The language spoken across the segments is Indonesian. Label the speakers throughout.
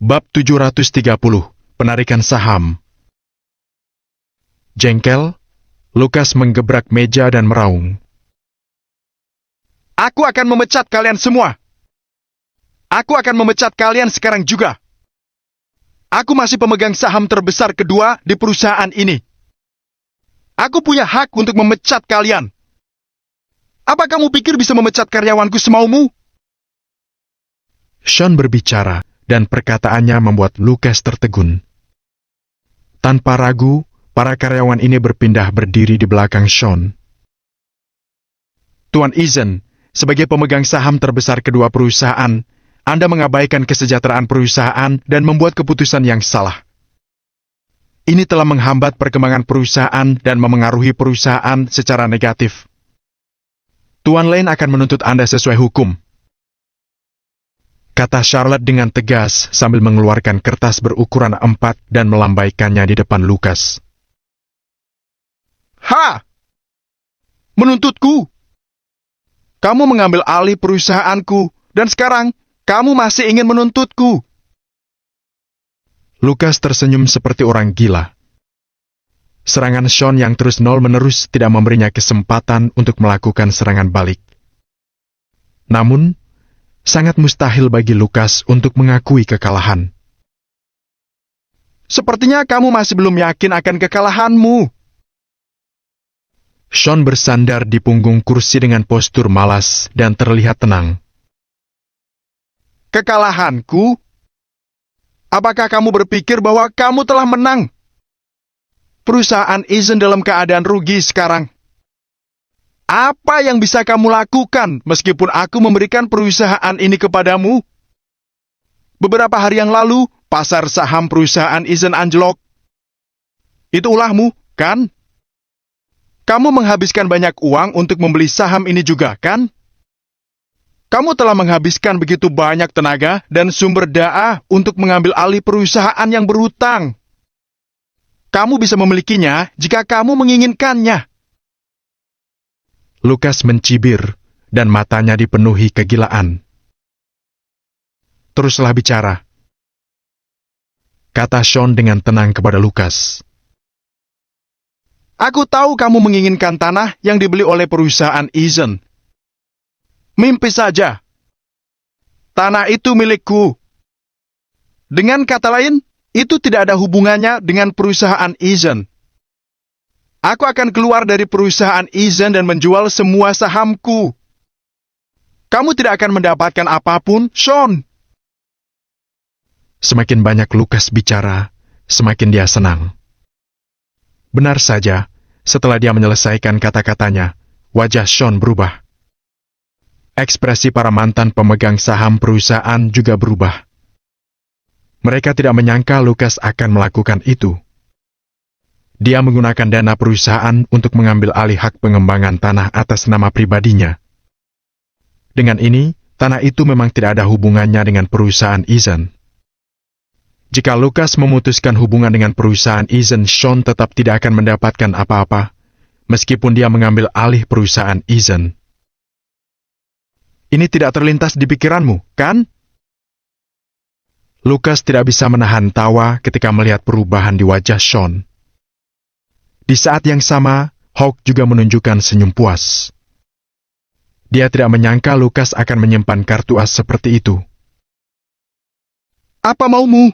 Speaker 1: Bab 730, Penarikan Saham. Jengkel, Lukas menggebrak meja dan meraung.
Speaker 2: Aku akan memecat kalian semua. Aku akan memecat kalian sekarang juga. Aku masih pemegang saham terbesar kedua di perusahaan ini. Aku punya hak untuk memecat kalian. Apa kamu pikir bisa memecat karyawanku semaumu?
Speaker 1: Sean berbicara, dan perkataannya membuat Lukas tertegun. Tanpa ragu, para karyawan ini berpindah berdiri di belakang Sean.
Speaker 2: Tuan Eason, sebagai pemegang saham terbesar kedua perusahaan, Anda mengabaikan kesejahteraan perusahaan dan membuat keputusan yang salah. Ini telah menghambat perkembangan perusahaan dan memengaruhi perusahaan secara negatif. Tuan Lane akan menuntut Anda sesuai hukum, kata Charlotte dengan tegas sambil mengeluarkan kertas berukuran 4 dan melambaikannya di depan Lukas. Ha! Menuntutku? Kamu mengambil alih perusahaanku, dan sekarang kamu masih ingin menuntutku?
Speaker 1: Lukas tersenyum seperti orang gila. Serangan Sean yang terus nol-menerus tidak memberinya kesempatan untuk melakukan serangan balik. Namun, sangat mustahil bagi Lukas untuk mengakui kekalahan.
Speaker 2: Sepertinya kamu masih belum yakin akan kekalahanmu.
Speaker 1: Sean bersandar di punggung kursi dengan postur malas dan terlihat tenang.
Speaker 2: Kekalahanku? Apakah kamu berpikir bahwa kamu telah menang? Perusahaan Eason dalam keadaan rugi sekarang. Apa yang bisa kamu lakukan meskipun aku memberikan perusahaan ini kepadamu? Beberapa hari yang lalu, pasar saham perusahaan Eason anjlok. Itu ulahmu, kan? Kamu menghabiskan banyak uang untuk membeli saham ini juga, kan? Kamu telah menghabiskan begitu banyak tenaga dan sumber daya untuk mengambil alih perusahaan yang berhutang. Kamu bisa memilikinya jika kamu menginginkannya.
Speaker 1: Lukas mencibir, dan matanya dipenuhi kegilaan. Teruslah bicara, kata Sean dengan tenang kepada Lukas.
Speaker 2: Aku tahu kamu menginginkan tanah yang dibeli oleh perusahaan Eason. Mimpi saja. Tanah itu milikku. Dengan kata lain, itu tidak ada hubungannya dengan perusahaan Eason. Aku akan keluar dari perusahaan Eason dan menjual semua sahamku. Kamu tidak akan mendapatkan apapun, Sean.
Speaker 1: Semakin banyak Lukas bicara, semakin dia senang. Benar saja, setelah dia menyelesaikan kata-katanya, wajah Sean berubah. Ekspresi para mantan pemegang saham perusahaan juga berubah. Mereka tidak menyangka Lukas akan melakukan itu. Dia menggunakan dana perusahaan untuk mengambil alih hak pengembangan tanah atas nama pribadinya. Dengan ini, tanah itu memang tidak ada hubungannya dengan perusahaan Eason. Jika Lukas memutuskan hubungan dengan perusahaan Eason, Sean tetap tidak akan mendapatkan apa-apa, meskipun dia mengambil alih perusahaan Eason. Ini tidak terlintas di pikiranmu, kan? Lukas tidak bisa menahan tawa ketika melihat perubahan di wajah Sean. Di saat yang sama, Hawk juga menunjukkan senyum puas. Dia tidak menyangka Lukas akan menyimpan kartu as seperti itu.
Speaker 2: Apa maumu?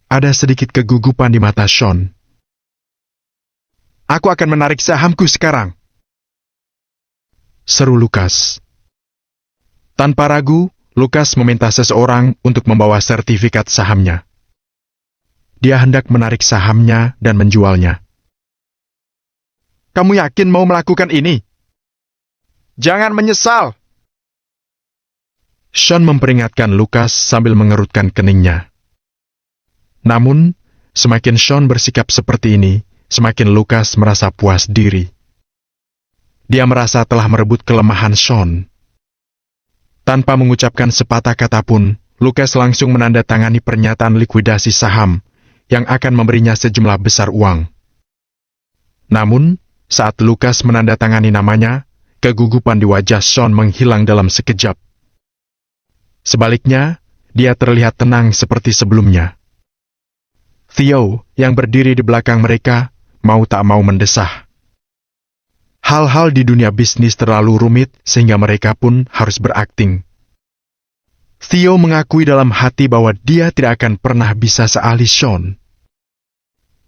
Speaker 1: Ada sedikit kegugupan di mata Sean.
Speaker 2: Aku akan menarik sahamku sekarang,
Speaker 1: seru Lukas. Tanpa ragu, Lukas meminta seseorang untuk membawa sertifikat sahamnya. Dia hendak menarik sahamnya dan menjualnya.
Speaker 2: Kamu yakin mau melakukan ini? Jangan menyesal.
Speaker 1: Sean memperingatkan Lukas sambil mengerutkan keningnya. Namun, semakin Sean bersikap seperti ini, semakin Lukas merasa puas diri. Dia merasa telah merebut kelemahan Sean. Tanpa mengucapkan sepatah kata pun, Lukas langsung menandatangani pernyataan likuidasi saham yang akan memberinya sejumlah besar uang. Namun, saat Lukas menandatangani namanya, kegugupan di wajah Sean menghilang dalam sekejap. Sebaliknya, dia terlihat tenang seperti sebelumnya. Theo, yang berdiri di belakang mereka, mau tak mau mendesah. Hal-hal di dunia bisnis terlalu rumit sehingga mereka pun harus berakting. Theo mengakui dalam hati bahwa dia tidak akan pernah bisa seahli Sean.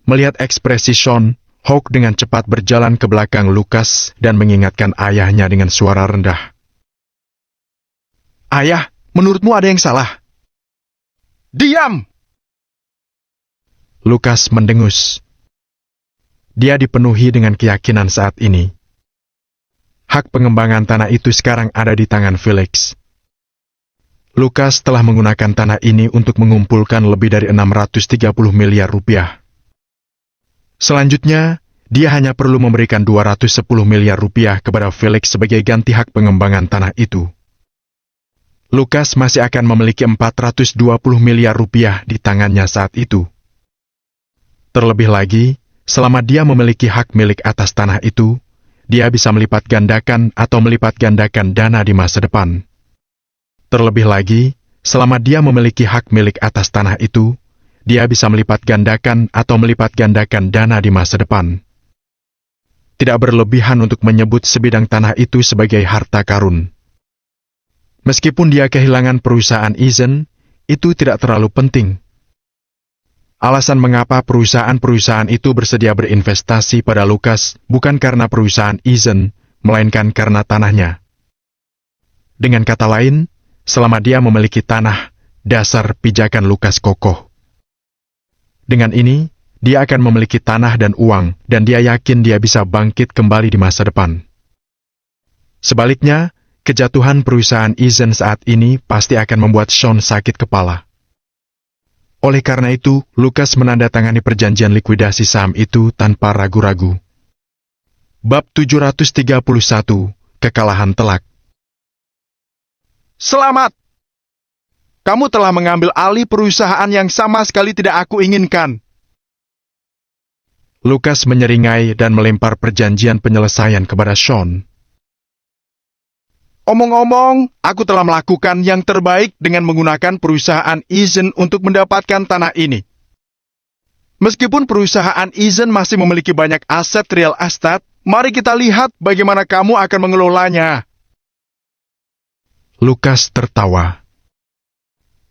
Speaker 1: Melihat ekspresi Sean, Hawk dengan cepat berjalan ke belakang Lucas dan mengingatkan ayahnya dengan suara rendah.
Speaker 2: Ayah, menurutmu ada yang salah? Diam!
Speaker 1: Lucas mendengus. Dia dipenuhi dengan keyakinan saat ini. Hak pengembangan tanah itu sekarang ada di tangan Felix. Lucas telah menggunakan tanah ini untuk mengumpulkan lebih dari 630 miliar rupiah. Selanjutnya, dia hanya perlu memberikan 210 miliar rupiah kepada Felix sebagai ganti hak pengembangan tanah itu. Lucas masih akan memiliki 420 miliar rupiah di tangannya saat itu. Terlebih lagi, selama dia memiliki hak milik atas tanah itu, dia bisa melipat gandakan atau melipat gandakan dana di masa depan. Terlebih lagi, selama dia memiliki hak milik atas tanah itu, dia bisa melipat gandakan atau melipat gandakan dana di masa depan. Tidak berlebihan untuk menyebut sebidang tanah itu sebagai harta karun. Meskipun dia kehilangan perusahaan Eason, itu tidak terlalu penting. Alasan mengapa perusahaan-perusahaan itu bersedia berinvestasi pada Lucas bukan karena perusahaan Eason, melainkan karena tanahnya. Dengan kata lain, selama dia memiliki tanah, dasar pijakan Lucas kokoh. Dengan ini, dia akan memiliki tanah dan uang, dan dia yakin dia bisa bangkit kembali di masa depan. Sebaliknya, kejatuhan perusahaan Eason saat ini pasti akan membuat Sean sakit kepala. Oleh karena itu, Lucas menandatangani perjanjian likuidasi saham itu tanpa ragu-ragu. Bab 731, Kekalahan Telak.
Speaker 2: Selamat! Kamu telah mengambil alih perusahaan yang sama sekali tidak aku inginkan.
Speaker 1: Lucas menyeringai dan melempar perjanjian penyelesaian kepada Sean.
Speaker 2: Omong-omong, aku telah melakukan yang terbaik dengan menggunakan perusahaan Eason untuk mendapatkan tanah ini. Meskipun perusahaan Eason masih memiliki banyak aset real estate, mari kita lihat bagaimana kamu akan mengelolanya.
Speaker 1: Lucas tertawa.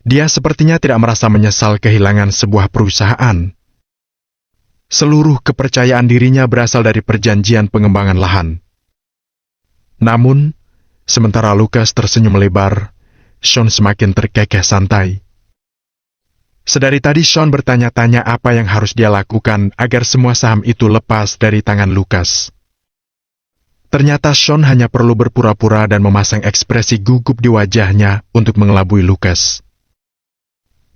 Speaker 1: Dia sepertinya tidak merasa menyesal kehilangan sebuah perusahaan. Seluruh kepercayaan dirinya berasal dari perjanjian pengembangan lahan. Namun, sementara Lucas tersenyum lebar, Sean semakin terkekeh santai. Sedari tadi Sean bertanya-tanya apa yang harus dia lakukan agar semua saham itu lepas dari tangan Lucas. Ternyata Sean hanya perlu berpura-pura dan memasang ekspresi gugup di wajahnya untuk mengelabui Lucas.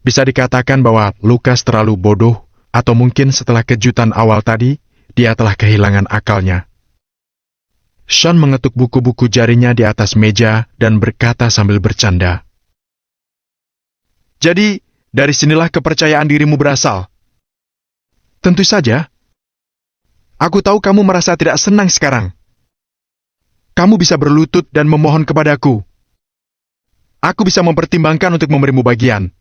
Speaker 1: Bisa dikatakan bahwa Lucas terlalu bodoh, atau mungkin setelah kejutan awal tadi, dia telah kehilangan akalnya. Sean mengetuk buku-buku jarinya di atas meja dan berkata sambil bercanda.
Speaker 2: Jadi, dari sinilah kepercayaan dirimu berasal.
Speaker 1: Tentu saja. Aku tahu kamu merasa tidak senang sekarang. Kamu bisa berlutut dan memohon kepadaku. Aku bisa mempertimbangkan untuk memberimu bagian.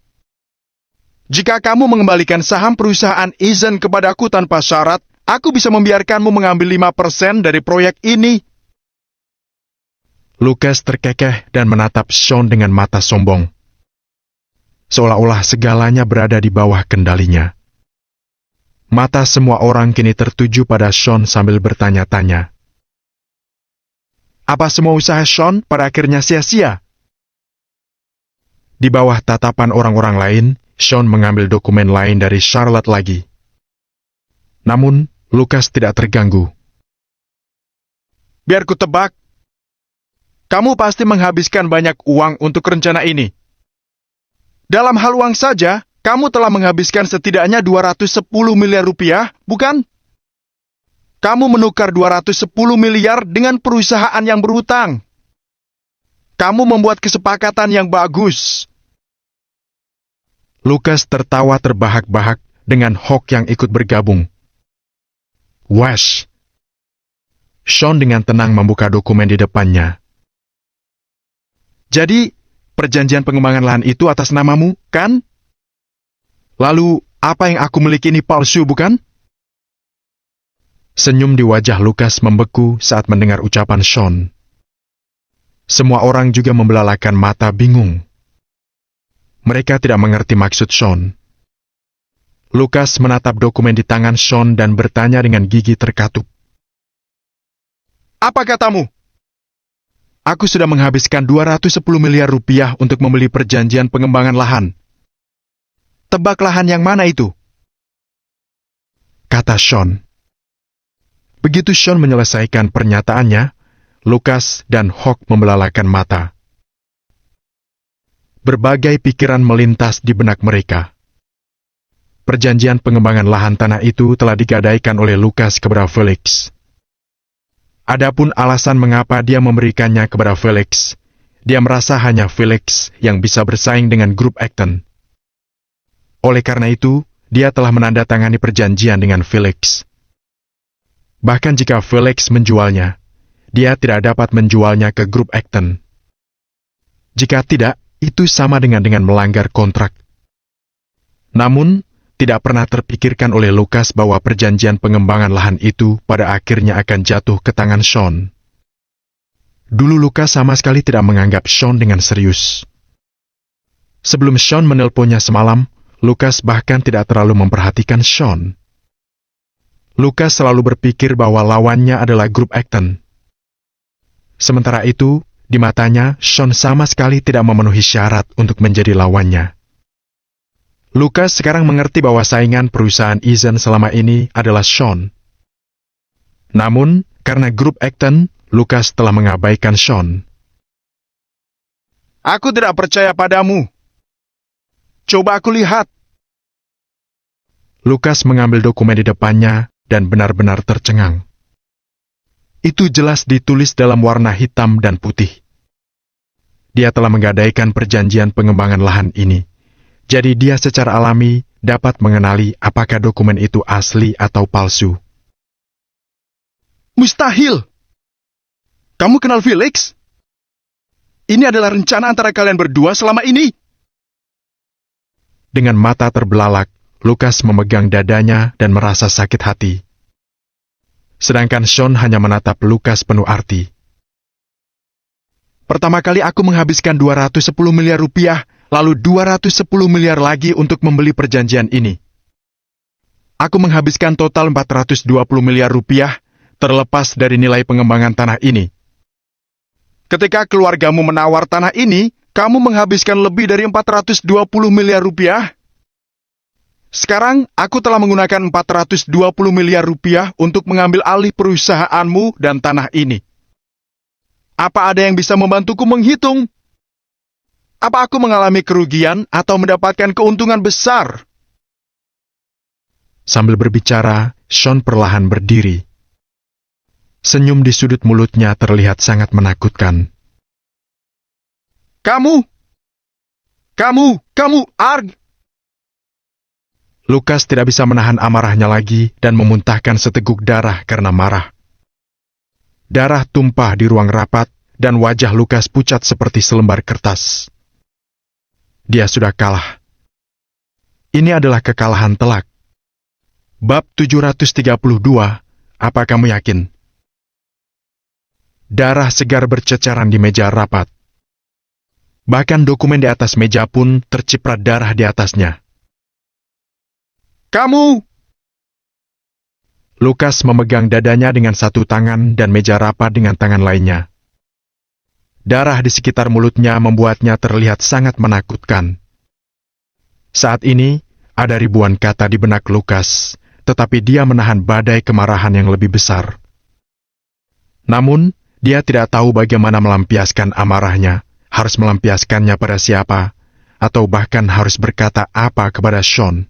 Speaker 2: Jika kamu mengembalikan saham perusahaan Eason kepadaku tanpa syarat, aku bisa membiarkanmu mengambil 5% dari proyek ini.
Speaker 1: Lucas terkekeh dan menatap Sean dengan mata sombong. Seolah-olah segalanya berada di bawah kendalinya. Mata semua orang kini tertuju pada Sean sambil bertanya-tanya.
Speaker 2: Apa semua usaha Sean pada akhirnya sia-sia?
Speaker 1: Di bawah tatapan orang-orang lain, Sean mengambil dokumen lain dari Charlotte lagi. Namun, Lucas tidak terganggu.
Speaker 2: Biar ku tebak, kamu pasti menghabiskan banyak uang untuk rencana ini. Dalam hal uang saja, kamu telah menghabiskan setidaknya 210 miliar rupiah, bukan? Kamu menukar 210 miliar dengan perusahaan yang berhutang. Kamu membuat kesepakatan yang bagus.
Speaker 1: Lucas tertawa terbahak-bahak dengan Hawk yang ikut bergabung. Wash! Sean dengan tenang membuka dokumen di depannya.
Speaker 2: Jadi, Perjanjian pengembangan lahan itu atas namamu, kan? Lalu, apa yang aku miliki ini palsu, bukan?
Speaker 1: Senyum di wajah Lukas membeku saat mendengar ucapan Sean. Semua orang juga membelalakan mata bingung. Mereka tidak mengerti maksud Sean. Lukas menatap dokumen di tangan Sean dan bertanya dengan gigi terkatup.
Speaker 2: Apa katamu? Aku sudah menghabiskan 210 miliar rupiah untuk membeli perjanjian pengembangan lahan. Tebak lahan yang mana itu?
Speaker 1: Kata Sean. Begitu Sean menyelesaikan pernyataannya, Lukas dan Hawk membelalakan mata. Berbagai pikiran melintas di benak mereka. Perjanjian pengembangan lahan tanah itu telah digadaikan oleh Lukas kepada Felix. Adapun alasan mengapa dia memberikannya kepada Felix, dia merasa hanya Felix yang bisa bersaing dengan grup Acton. Oleh karena itu, dia telah menandatangani perjanjian dengan Felix. Bahkan jika Felix menjualnya, dia tidak dapat menjualnya ke grup Acton. Jika tidak, itu sama dengan melanggar kontrak. Namun, tidak pernah terpikirkan oleh Lukas bahwa perjanjian pengembangan lahan itu pada akhirnya akan jatuh ke tangan Sean. Dulu Lukas sama sekali tidak menganggap Sean dengan serius. Sebelum Sean menelponnya semalam, Lukas bahkan tidak terlalu memperhatikan Sean. Lukas selalu berpikir bahwa lawannya adalah grup Acton. Sementara itu, di matanya, Sean sama sekali tidak memenuhi syarat untuk menjadi lawannya. Lukas sekarang mengerti bahwa saingan perusahaan Eason selama ini adalah Sean. Namun, karena grup Acton, Lukas telah mengabaikan Sean.
Speaker 2: Aku tidak percaya padamu. Coba aku lihat.
Speaker 1: Lukas mengambil dokumen di depannya dan benar-benar tercengang. Itu jelas ditulis dalam warna hitam dan putih. Dia telah menggadaikan perjanjian pengembangan lahan ini. Jadi dia secara alami dapat mengenali apakah dokumen itu asli atau palsu.
Speaker 2: Mustahil! Kamu kenal Felix? Ini adalah rencana antara kalian berdua selama ini.
Speaker 1: Dengan mata terbelalak, Lukas memegang dadanya dan merasa sakit hati. Sedangkan Sean hanya menatap Lukas penuh arti.
Speaker 2: Pertama kali aku menghabiskan 210 miliar rupiah, lalu 210 miliar lagi untuk membeli perjanjian ini. Aku menghabiskan total 420 miliar rupiah, terlepas dari nilai pengembangan tanah ini. Ketika keluargamu menawar tanah ini, kamu menghabiskan lebih dari 420 miliar rupiah. Sekarang, aku telah menggunakan 420 miliar rupiah untuk mengambil alih perusahaanmu dan tanah ini. Apa ada yang bisa membantuku menghitung? Apa aku mengalami kerugian atau mendapatkan keuntungan besar?
Speaker 1: Sambil berbicara, Sean perlahan berdiri. Senyum di sudut mulutnya terlihat sangat menakutkan.
Speaker 2: Kamu, Arg!
Speaker 1: Lukas tidak bisa menahan amarahnya lagi dan memuntahkan seteguk darah karena marah. Darah tumpah di ruang rapat dan wajah Lukas pucat seperti selembar kertas. Dia sudah kalah. Ini adalah kekalahan telak. Bab 732, apa kamu yakin? Darah segar berceceran di meja rapat. Bahkan dokumen di atas meja pun terciprat darah di atasnya.
Speaker 2: Kamu!
Speaker 1: Lukas memegang dadanya dengan satu tangan dan meja rapat dengan tangan lainnya. Darah di sekitar mulutnya membuatnya terlihat sangat menakutkan. Saat ini, ada ribuan kata di benak Lukas, tetapi dia menahan badai kemarahan yang lebih besar. Namun, dia tidak tahu bagaimana melampiaskan amarahnya, harus melampiaskannya pada siapa, atau bahkan harus berkata apa kepada Sean.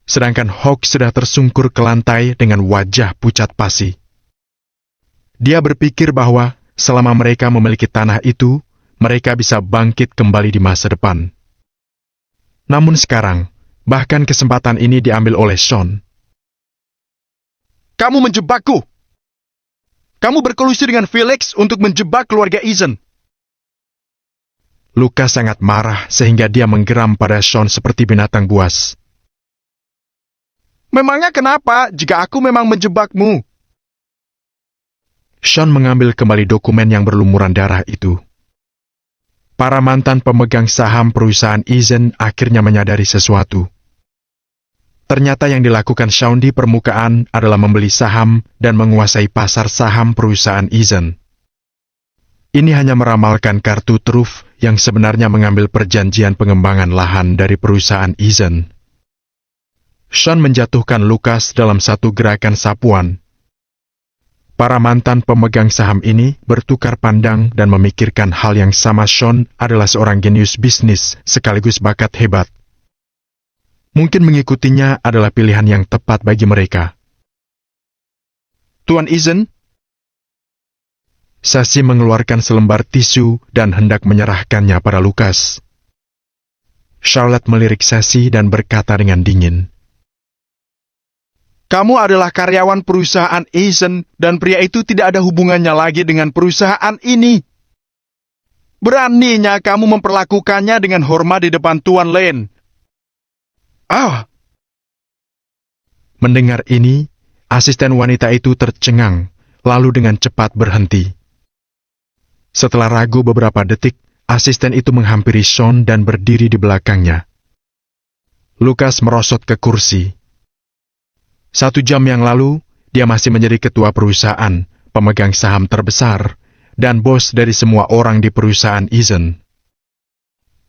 Speaker 1: Sedangkan Hawk sudah tersungkur ke lantai dengan wajah pucat pasi. Dia berpikir bahwa selama mereka memiliki tanah itu, mereka bisa bangkit kembali di masa depan. Namun sekarang, bahkan kesempatan ini diambil oleh Sean.
Speaker 2: Kamu menjebakku! Kamu berkolusi dengan Felix untuk menjebak keluarga Eason.
Speaker 1: Lucas sangat marah sehingga dia menggeram pada Sean seperti binatang buas.
Speaker 2: Memangnya kenapa jika aku memang menjebakmu?
Speaker 1: Sean mengambil kembali dokumen yang berlumuran darah itu. Para mantan pemegang saham perusahaan Eason akhirnya menyadari sesuatu. Ternyata yang dilakukan Sean di permukaan adalah membeli saham dan menguasai pasar saham perusahaan Eason. Ini hanya meramalkan kartu truf yang sebenarnya mengambil perjanjian pengembangan lahan dari perusahaan Eason. Sean menjatuhkan Lucas dalam satu gerakan sapuan. Para mantan pemegang saham ini bertukar pandang dan memikirkan hal yang sama. Sean adalah seorang jenius bisnis sekaligus bakat hebat. Mungkin mengikutinya adalah pilihan yang tepat bagi mereka.
Speaker 2: Tuan Eason?
Speaker 1: Sashi mengeluarkan selembar tisu dan hendak menyerahkannya pada Lucas. Charlotte melirik Sashi dan berkata dengan dingin,
Speaker 2: Kamu adalah karyawan perusahaan Eason dan pria itu tidak ada hubungannya lagi dengan perusahaan ini. Beraninya kamu memperlakukannya dengan hormat di depan Tuan Lane.
Speaker 1: Mendengar ini, asisten wanita itu tercengang, lalu dengan cepat berhenti. Setelah ragu beberapa detik, asisten itu menghampiri Sean dan berdiri di belakangnya. Lucas merosot ke kursi. 1 jam yang lalu, dia masih menjadi ketua perusahaan, pemegang saham terbesar, dan bos dari semua orang di perusahaan Eason.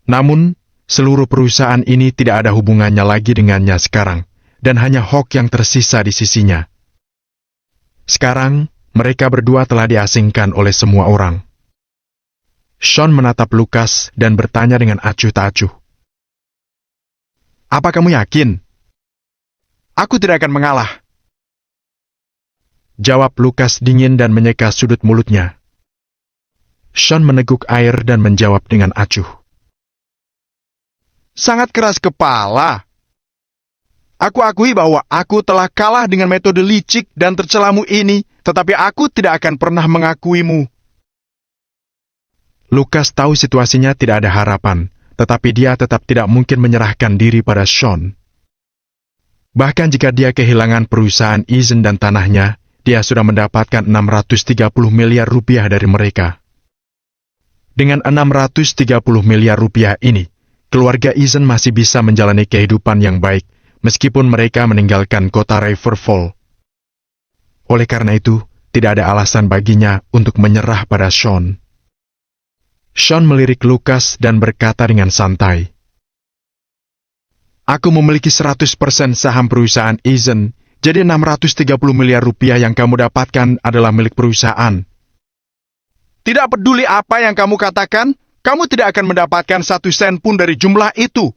Speaker 1: Namun, seluruh perusahaan ini tidak ada hubungannya lagi dengannya sekarang, dan hanya Hawk yang tersisa di sisinya. Sekarang, mereka berdua telah diasingkan oleh semua orang. Sean menatap Lucas dan bertanya dengan acuh tak acuh.
Speaker 2: Apa kamu yakin? Aku tidak akan mengalah.
Speaker 1: Jawab Lucas dingin dan menyeka sudut mulutnya. Sean meneguk air dan menjawab dengan acuh.
Speaker 2: Sangat keras kepala. Aku akui bahwa aku telah kalah dengan metode licik dan tercelamu ini, tetapi aku tidak akan pernah mengakuimu.
Speaker 1: Lucas tahu situasinya tidak ada harapan, tetapi dia tetap tidak mungkin menyerahkan diri pada Sean. Bahkan jika dia kehilangan perusahaan Eason dan tanahnya, dia sudah mendapatkan 630 miliar rupiah dari mereka. Dengan 630 miliar rupiah ini, keluarga Eason masih bisa menjalani kehidupan yang baik, meskipun mereka meninggalkan kota Riverfall. Oleh karena itu, tidak ada alasan baginya untuk menyerah pada Sean. Sean melirik Lucas dan berkata dengan santai, Aku memiliki 100% saham perusahaan Eason, jadi 630 miliar rupiah yang kamu dapatkan adalah milik perusahaan.
Speaker 2: Tidak peduli apa yang kamu katakan, kamu tidak akan mendapatkan 1 sen pun dari jumlah itu.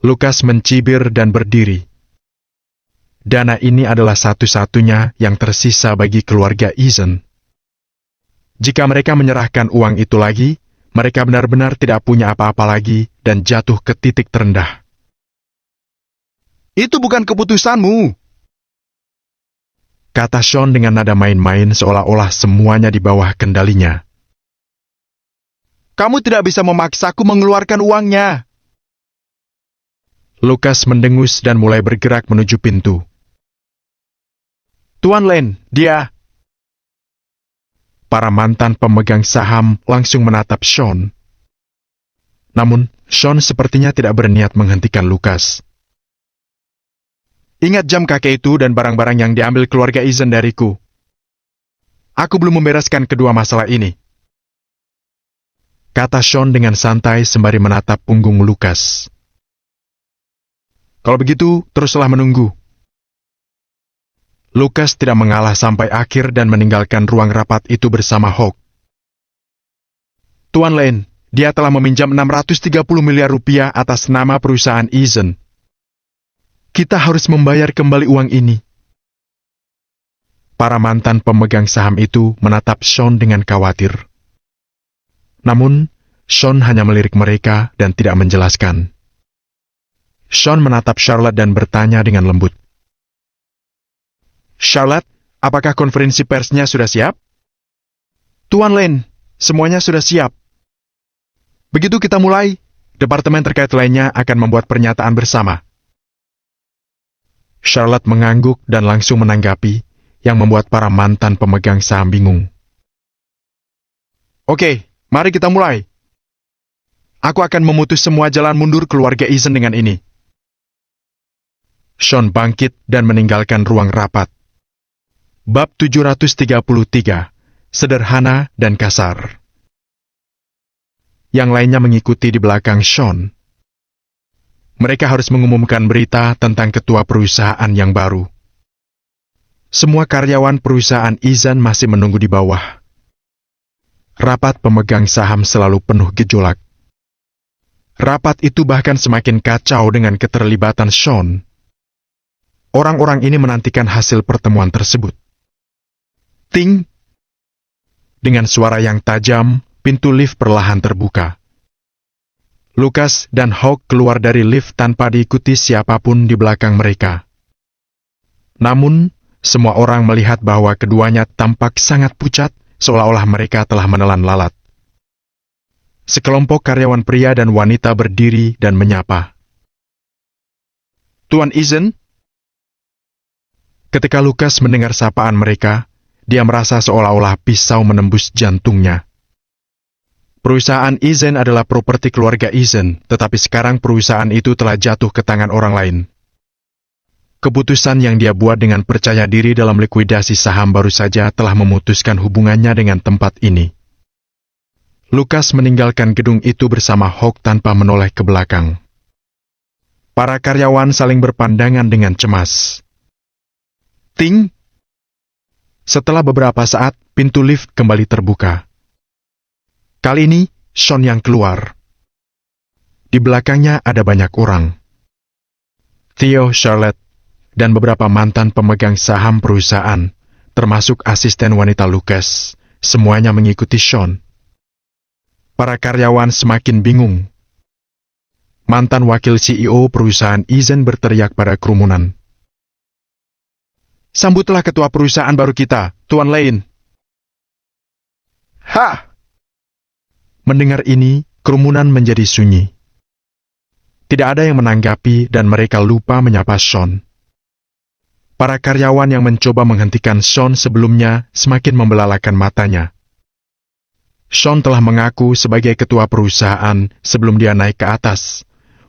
Speaker 1: Lucas mencibir dan berdiri. Dana ini adalah satu-satunya yang tersisa bagi keluarga Eason. Jika mereka menyerahkan uang itu lagi, mereka benar-benar tidak punya apa-apa lagi dan jatuh ke titik terendah.
Speaker 2: Itu bukan keputusanmu,
Speaker 1: kata Sean dengan nada main-main seolah-olah semuanya di bawah kendalinya.
Speaker 2: Kamu tidak bisa memaksaku mengeluarkan uangnya.
Speaker 1: Lucas mendengus dan mulai bergerak menuju pintu.
Speaker 2: Tuan Lane, dia...
Speaker 1: Para mantan pemegang saham langsung menatap Sean. Namun, Sean sepertinya tidak berniat menghentikan Lucas.
Speaker 2: Ingat jam kakek itu dan barang-barang yang diambil keluarga Eason dariku. Aku belum membereskan kedua masalah ini,
Speaker 1: kata Sean dengan santai sembari menatap punggung Lucas.
Speaker 2: Kalau begitu, teruslah menunggu.
Speaker 1: Lucas tidak mengalah sampai akhir dan meninggalkan ruang rapat itu bersama Hawk.
Speaker 2: Tuan Lane, dia telah meminjam 630 miliar rupiah atas nama perusahaan Eason.
Speaker 1: Kita harus membayar kembali uang ini. Para mantan pemegang saham itu menatap Sean dengan khawatir. Namun, Sean hanya melirik mereka dan tidak menjelaskan. Sean menatap Charlotte dan bertanya dengan lembut.
Speaker 2: Charlotte, apakah konferensi persnya sudah siap?
Speaker 1: Tuan Lane, semuanya sudah siap.
Speaker 2: Begitu kita mulai, departemen terkait lainnya akan membuat pernyataan bersama.
Speaker 1: Charlotte mengangguk dan langsung menanggapi, yang membuat para mantan pemegang saham bingung.
Speaker 2: Oke, mari kita mulai. Aku akan memutus semua jalan mundur keluarga Eason dengan ini.
Speaker 1: Sean bangkit dan meninggalkan ruang rapat. Bab 733, sederhana dan kasar. Yang lainnya mengikuti di belakang Sean. Mereka harus mengumumkan berita tentang ketua perusahaan yang baru. Semua karyawan perusahaan Eason masih menunggu di bawah. Rapat pemegang saham selalu penuh gejolak. Rapat itu bahkan semakin kacau dengan keterlibatan Sean. Orang-orang ini menantikan hasil pertemuan tersebut. Ting! Dengan suara yang tajam, pintu lift perlahan terbuka. Lucas dan Hawk keluar dari lift tanpa diikuti siapapun di belakang mereka. Namun, semua orang melihat bahwa keduanya tampak sangat pucat, seolah-olah mereka telah menelan lalat. Sekelompok karyawan pria dan wanita berdiri dan menyapa.
Speaker 2: Tuan Eason?
Speaker 1: Ketika Lucas mendengar sapaan mereka, dia merasa seolah-olah pisau menembus jantungnya. Perusahaan Eason adalah properti keluarga Eason, tetapi sekarang perusahaan itu telah jatuh ke tangan orang lain. Keputusan yang dia buat dengan percaya diri dalam likuidasi saham baru saja telah memutuskan hubungannya dengan tempat ini. Lucas meninggalkan gedung itu bersama Hawk tanpa menoleh ke belakang. Para karyawan saling berpandangan dengan cemas.
Speaker 2: Ting!
Speaker 1: Setelah beberapa saat, pintu lift kembali terbuka. Kali ini, Sean yang keluar. Di belakangnya ada banyak orang. Theo, Charlotte, dan beberapa mantan pemegang saham perusahaan, termasuk asisten wanita Lucas, semuanya mengikuti Sean. Para karyawan semakin bingung. Mantan wakil CEO perusahaan Eason berteriak pada kerumunan.
Speaker 2: Sambutlah ketua perusahaan baru kita, Tuan Lane.
Speaker 1: Hah! Mendengar ini, kerumunan menjadi sunyi. Tidak ada yang menanggapi dan mereka lupa menyapa Sean. Para karyawan yang mencoba menghentikan Sean sebelumnya semakin membelalakan matanya. Sean telah mengaku sebagai ketua perusahaan sebelum dia naik ke atas,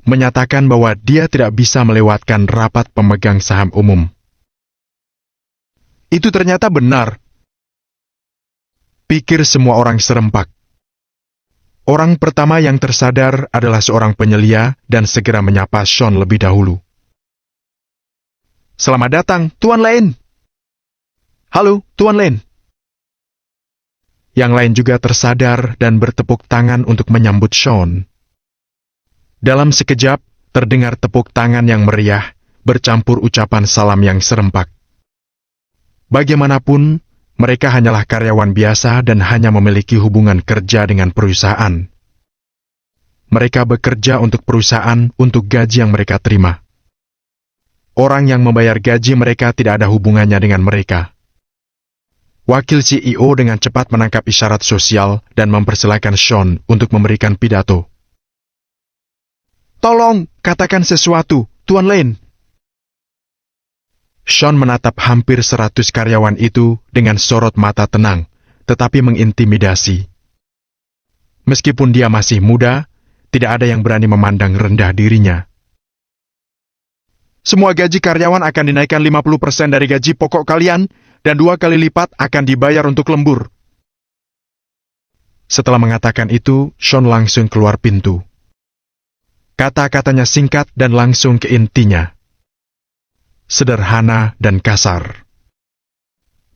Speaker 1: menyatakan bahwa dia tidak bisa melewatkan rapat pemegang saham umum.
Speaker 2: Itu ternyata benar.
Speaker 1: Pikir semua orang serempak. Orang pertama yang tersadar adalah seorang penyelia dan segera menyapa Sean lebih dahulu.
Speaker 2: Selamat datang, Tuan Lane. Halo, Tuan Lane.
Speaker 1: Yang lain juga tersadar dan bertepuk tangan untuk menyambut Sean. Dalam sekejap, terdengar tepuk tangan yang meriah, bercampur ucapan salam yang serempak. Bagaimanapun, mereka hanyalah karyawan biasa dan hanya memiliki hubungan kerja dengan perusahaan. Mereka bekerja untuk perusahaan untuk gaji yang mereka terima. Orang yang membayar gaji mereka tidak ada hubungannya dengan mereka. Wakil CEO dengan cepat menangkap isyarat sosial dan mempersilakan Sean untuk memberikan pidato.
Speaker 2: Tolong, katakan sesuatu, Tuan Lane.
Speaker 1: Sean menatap hampir 100 karyawan itu dengan sorot mata tenang, tetapi mengintimidasi. Meskipun dia masih muda, tidak ada yang berani memandang rendah dirinya.
Speaker 2: Semua gaji karyawan akan dinaikkan 50% dari gaji pokok kalian, dan 2 kali lipat akan dibayar untuk lembur.
Speaker 1: Setelah mengatakan itu, Sean langsung keluar pintu. Kata-katanya singkat dan langsung ke intinya. Sederhana dan kasar.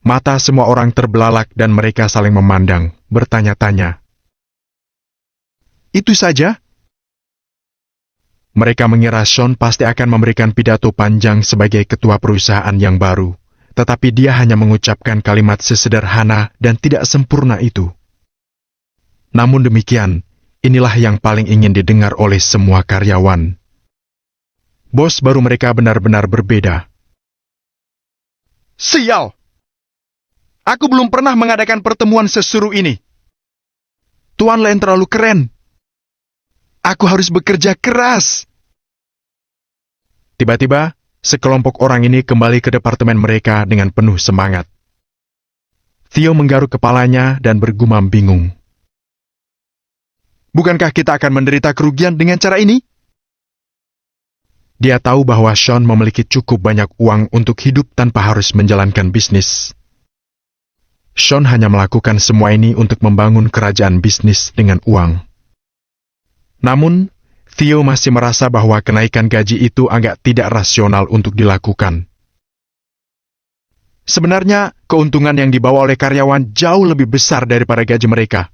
Speaker 1: Mata semua orang terbelalak dan mereka saling memandang, bertanya-tanya.
Speaker 2: Itu saja?
Speaker 1: Mereka mengira Sean pasti akan memberikan pidato panjang sebagai ketua perusahaan yang baru, tetapi dia hanya mengucapkan kalimat sesederhana dan tidak sempurna itu. Namun demikian, inilah yang paling ingin didengar oleh semua karyawan. Bos baru mereka benar-benar berbeda.
Speaker 2: Sial! Aku belum pernah mengadakan pertemuan seseru ini. Tuan Lane terlalu keren. Aku harus bekerja keras.
Speaker 1: Tiba-tiba, sekelompok orang ini kembali ke departemen mereka dengan penuh semangat. Theo menggaruk kepalanya dan bergumam bingung.
Speaker 2: Bukankah kita akan menderita kerugian dengan cara ini?
Speaker 1: Dia tahu bahwa Sean memiliki cukup banyak uang untuk hidup tanpa harus menjalankan bisnis. Sean hanya melakukan semua ini untuk membangun kerajaan bisnis dengan uang. Namun, Theo masih merasa bahwa kenaikan gaji itu agak tidak rasional untuk dilakukan.
Speaker 2: Sebenarnya, keuntungan yang dibawa oleh karyawan jauh lebih besar daripada gaji mereka.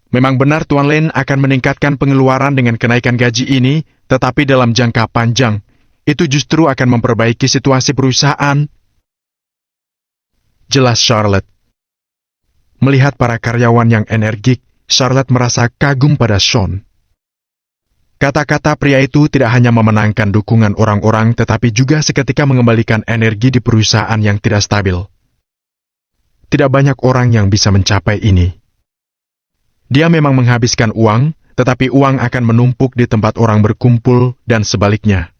Speaker 2: Memang benar Tuan Lane akan meningkatkan pengeluaran dengan kenaikan gaji ini, tetapi dalam jangka panjang, itu justru akan memperbaiki situasi perusahaan.
Speaker 1: Jelas Charlotte. Melihat para karyawan yang energik, Charlotte merasa kagum pada Sean. Kata-kata pria itu tidak hanya memenangkan dukungan orang-orang, tetapi juga seketika mengembalikan energi di perusahaan yang tidak stabil. Tidak banyak orang yang bisa mencapai ini. Dia memang menghabiskan uang, tetapi uang akan menumpuk di tempat orang berkumpul dan sebaliknya.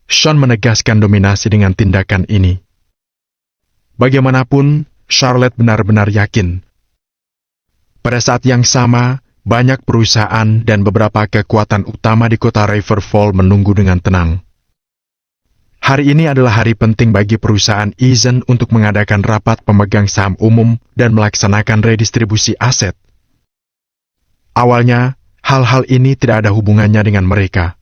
Speaker 1: Sean menegaskan dominasi dengan tindakan ini. Bagaimanapun, Charlotte benar-benar yakin. Pada saat yang sama, banyak perusahaan dan beberapa kekuatan utama di kota Riverfall menunggu dengan tenang. Hari ini adalah hari penting bagi perusahaan Eason untuk mengadakan rapat pemegang saham umum dan melaksanakan redistribusi aset. Awalnya, hal-hal ini tidak ada hubungannya dengan mereka.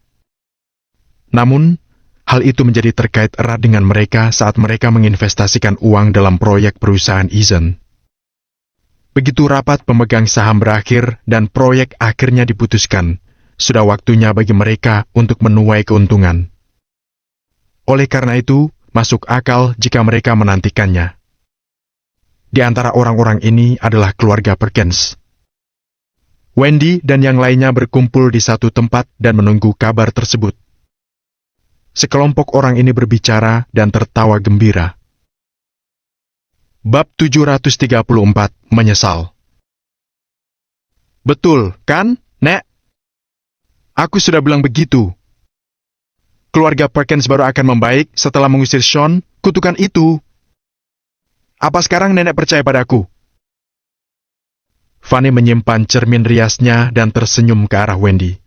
Speaker 1: Namun, hal itu menjadi terkait erat dengan mereka saat mereka menginvestasikan uang dalam proyek perusahaan Eason. Begitu rapat pemegang saham berakhir dan proyek akhirnya diputuskan, sudah waktunya bagi mereka untuk menuai keuntungan. Oleh karena itu, masuk akal jika mereka menantikannya. Di antara orang-orang ini adalah keluarga Perkins. Wendy dan yang lainnya berkumpul di satu tempat dan menunggu kabar tersebut. Sekelompok orang ini berbicara dan tertawa gembira. Bab 734, menyesal.
Speaker 2: Betul, kan, Nek? Aku sudah bilang begitu. Keluarga Perkins baru akan membaik setelah mengusir Sean, kutukan itu. Apa sekarang Nenek percaya padaku?
Speaker 1: Fanny menyimpan cermin riasnya dan tersenyum ke arah Wendy.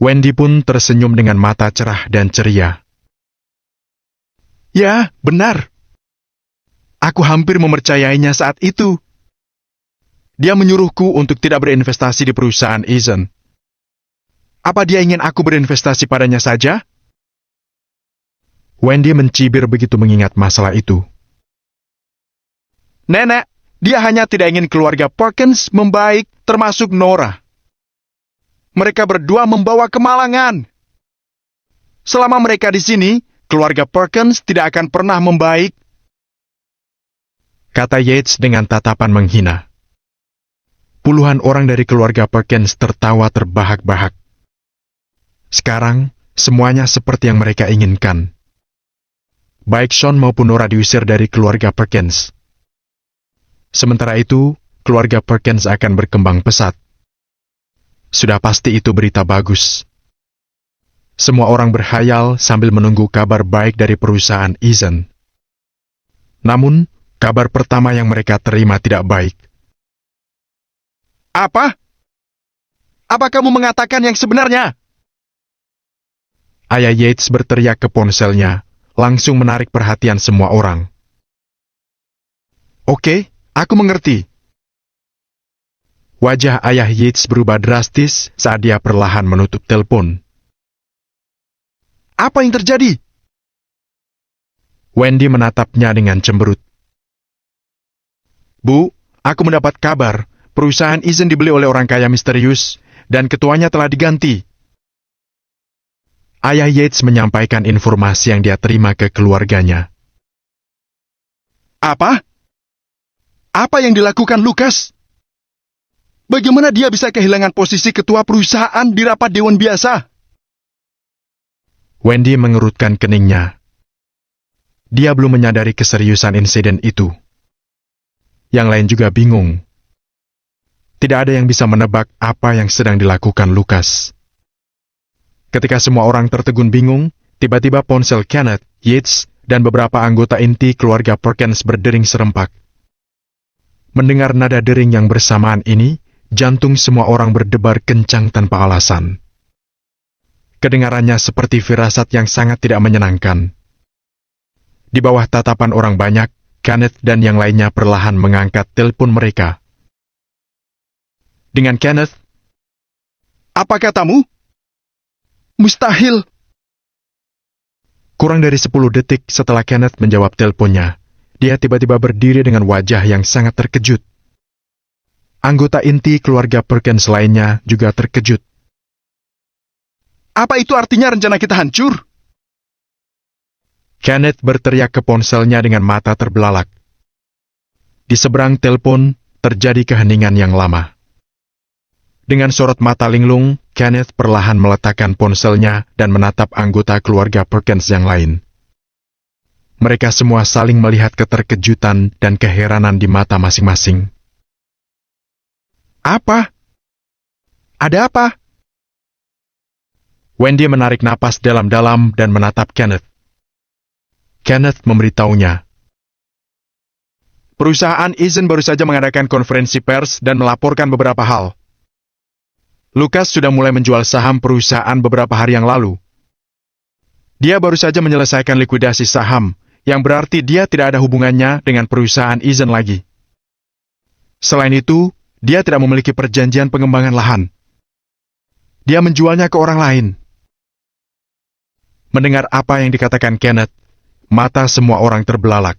Speaker 1: Wendy pun tersenyum dengan mata cerah dan ceria.
Speaker 2: Ya, benar. Aku hampir mempercayainya saat itu. Dia menyuruhku untuk tidak berinvestasi di perusahaan Eason. Apa dia ingin aku berinvestasi padanya saja?
Speaker 1: Wendy mencibir begitu mengingat masalah itu.
Speaker 2: Nenek, dia hanya tidak ingin keluarga Perkins membaik, termasuk Nora. Mereka berdua membawa kemalangan. Selama mereka di sini, keluarga Perkins tidak akan pernah membaik.
Speaker 1: Kata Yates dengan tatapan menghina. Puluhan orang dari keluarga Perkins tertawa terbahak-bahak. Sekarang, semuanya seperti yang mereka inginkan. Baik Sean maupun Nora diusir dari keluarga Perkins. Sementara itu, keluarga Perkins akan berkembang pesat. Sudah pasti itu berita bagus. Semua orang berhayal sambil menunggu kabar baik dari perusahaan Eason. Namun, kabar pertama yang mereka terima tidak baik.
Speaker 2: Apa? Apa kamu mengatakan yang sebenarnya?
Speaker 1: Ayah Yates berteriak ke ponselnya, langsung menarik perhatian semua orang.
Speaker 2: Oke, aku mengerti.
Speaker 1: Wajah ayah Yates berubah drastis saat dia perlahan menutup telepon.
Speaker 2: Apa yang terjadi?
Speaker 1: Wendy menatapnya dengan cemberut.
Speaker 2: Bu, aku mendapat kabar, perusahaan Eason dibeli oleh orang kaya misterius, dan ketuanya telah diganti.
Speaker 1: Ayah Yates menyampaikan informasi yang dia terima ke keluarganya.
Speaker 2: Apa? Apa yang dilakukan Lucas? Bagaimana dia bisa kehilangan posisi ketua perusahaan di rapat dewan biasa?
Speaker 1: Wendy mengerutkan keningnya. Dia belum menyadari keseriusan insiden itu. Yang lain juga bingung. Tidak ada yang bisa menebak apa yang sedang dilakukan Lucas. Ketika semua orang tertegun bingung, tiba-tiba ponsel Kenneth, Yates, dan beberapa anggota inti keluarga Perkins berdering serempak. Mendengar nada dering yang bersamaan ini, jantung semua orang berdebar kencang tanpa alasan. Kedengarannya seperti firasat yang sangat tidak menyenangkan. Di bawah tatapan orang banyak, Kenneth dan yang lainnya perlahan mengangkat telepon mereka. Dengan Kenneth,
Speaker 2: Apa katamu? Mustahil.
Speaker 1: kurang dari 10 detik setelah Kenneth menjawab teleponnya, dia tiba-tiba berdiri dengan wajah yang sangat terkejut. Anggota inti keluarga Perkins lainnya juga terkejut.
Speaker 2: Apa itu artinya rencana kita hancur?
Speaker 1: Kenneth berteriak ke ponselnya dengan mata terbelalak. Di seberang telepon, terjadi keheningan yang lama. Dengan sorot mata linglung, Kenneth perlahan meletakkan ponselnya dan menatap anggota keluarga Perkins yang lain. Mereka semua saling melihat keterkejutan dan keheranan di mata masing-masing.
Speaker 2: Apa? Ada apa?
Speaker 1: Wendy menarik napas dalam-dalam dan menatap Kenneth. Kenneth memberitahunya.
Speaker 2: Perusahaan Eason baru saja mengadakan konferensi pers dan melaporkan beberapa hal. Lucas sudah mulai menjual saham perusahaan beberapa hari yang lalu. Dia baru saja menyelesaikan likuidasi saham, yang berarti dia tidak ada hubungannya dengan perusahaan Eason lagi. Selain itu, dia tidak memiliki perjanjian pengembangan lahan. Dia menjualnya ke orang lain.
Speaker 1: Mendengar apa yang dikatakan Kenneth, mata semua orang terbelalak.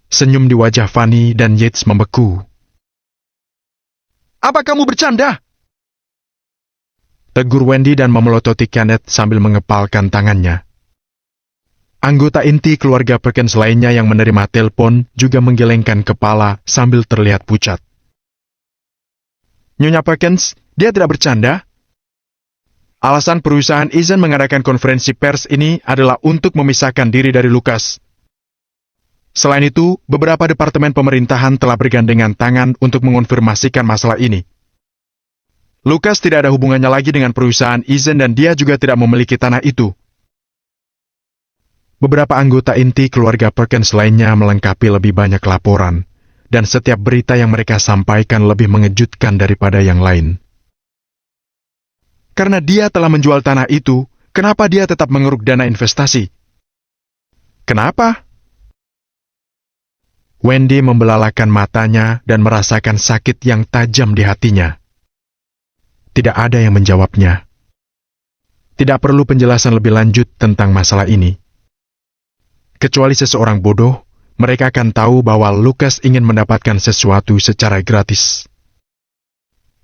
Speaker 1: Senyum di wajah Fanny dan Yates membeku.
Speaker 2: Apa kamu bercanda?
Speaker 1: Tegur Wendy dan memelototi Kenneth sambil mengepalkan tangannya. Anggota inti keluarga Perkins lainnya yang menerima telepon juga menggelengkan kepala sambil terlihat pucat.
Speaker 2: Nyonya Perkins, dia tidak bercanda. Alasan perusahaan Eason mengadakan konferensi pers ini adalah untuk memisahkan diri dari Lucas. Selain itu, beberapa departemen pemerintahan telah bergandengan tangan untuk mengonfirmasikan masalah ini. Lucas tidak ada hubungannya lagi dengan perusahaan Eason dan dia juga tidak memiliki tanah itu.
Speaker 1: Beberapa anggota inti keluarga Perkins lainnya melengkapi lebih banyak laporan, dan setiap berita yang mereka sampaikan lebih mengejutkan daripada yang lain.
Speaker 2: Karena dia telah menjual tanah itu, kenapa dia tetap mengeruk dana investasi? Kenapa?
Speaker 1: Wendy membelalakan matanya dan merasakan sakit yang tajam di hatinya. Tidak ada yang menjawabnya. Tidak perlu penjelasan lebih lanjut tentang masalah ini. Kecuali seseorang bodoh, mereka akan tahu bahwa Lucas ingin mendapatkan sesuatu secara gratis.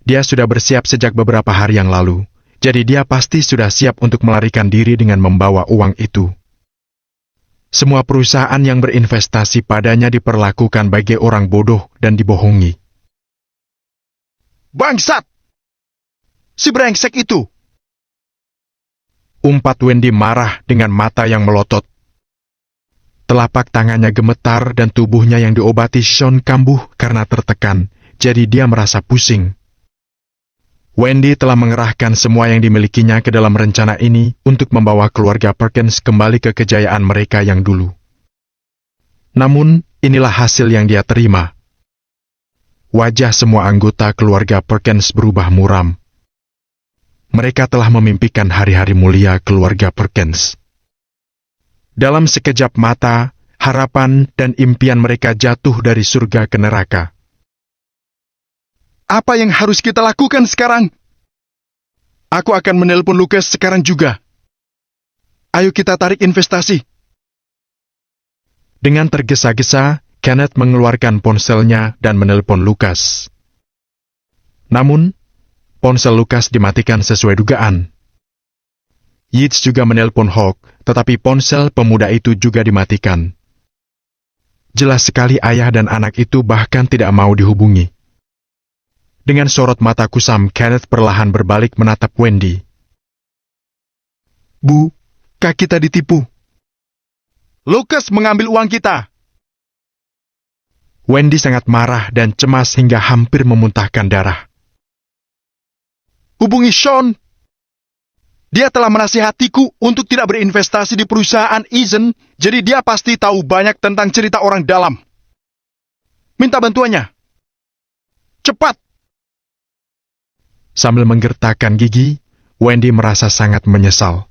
Speaker 1: Dia sudah bersiap sejak beberapa hari yang lalu, jadi dia pasti sudah siap untuk melarikan diri dengan membawa uang itu. Semua perusahaan yang berinvestasi padanya diperlakukan bagai orang bodoh dan dibohongi.
Speaker 2: Bangsat! Si brengsek itu!
Speaker 1: Umpat Wendy marah dengan mata yang melotot. Telapak tangannya gemetar dan tubuhnya yang diobati Sean kambuh karena tertekan, jadi dia merasa pusing. Wendy telah mengerahkan semua yang dimilikinya ke dalam rencana ini untuk membawa keluarga Perkins kembali ke kejayaan mereka yang dulu. Namun, inilah hasil yang dia terima. Wajah semua anggota keluarga Perkins berubah muram. Mereka telah memimpikan hari-hari mulia keluarga Perkins. Dalam sekejap mata, harapan dan impian mereka jatuh dari surga ke neraka.
Speaker 2: Apa yang harus kita lakukan sekarang? Aku akan menelpon Lucas sekarang juga. Ayo kita tarik investasi.
Speaker 1: Dengan tergesa-gesa, Kenneth mengeluarkan ponselnya dan menelpon Lucas. Namun, ponsel Lucas dimatikan sesuai dugaan. Yates juga menelpon Hawk, tetapi ponsel pemuda itu juga dimatikan. Jelas sekali ayah dan anak itu bahkan tidak mau dihubungi. Dengan sorot mata kusam, Kenneth perlahan berbalik menatap Wendy.
Speaker 2: Bu, kak kita ditipu. Lucas mengambil uang kita.
Speaker 1: Wendy sangat marah dan cemas hingga hampir memuntahkan darah.
Speaker 2: Hubungi Sean. Dia telah menasihatiku untuk tidak berinvestasi di perusahaan Eason, jadi dia pasti tahu banyak tentang cerita orang dalam. Minta bantuannya. Cepat!
Speaker 1: Sambil menggertakkan gigi, Wendy merasa sangat menyesal.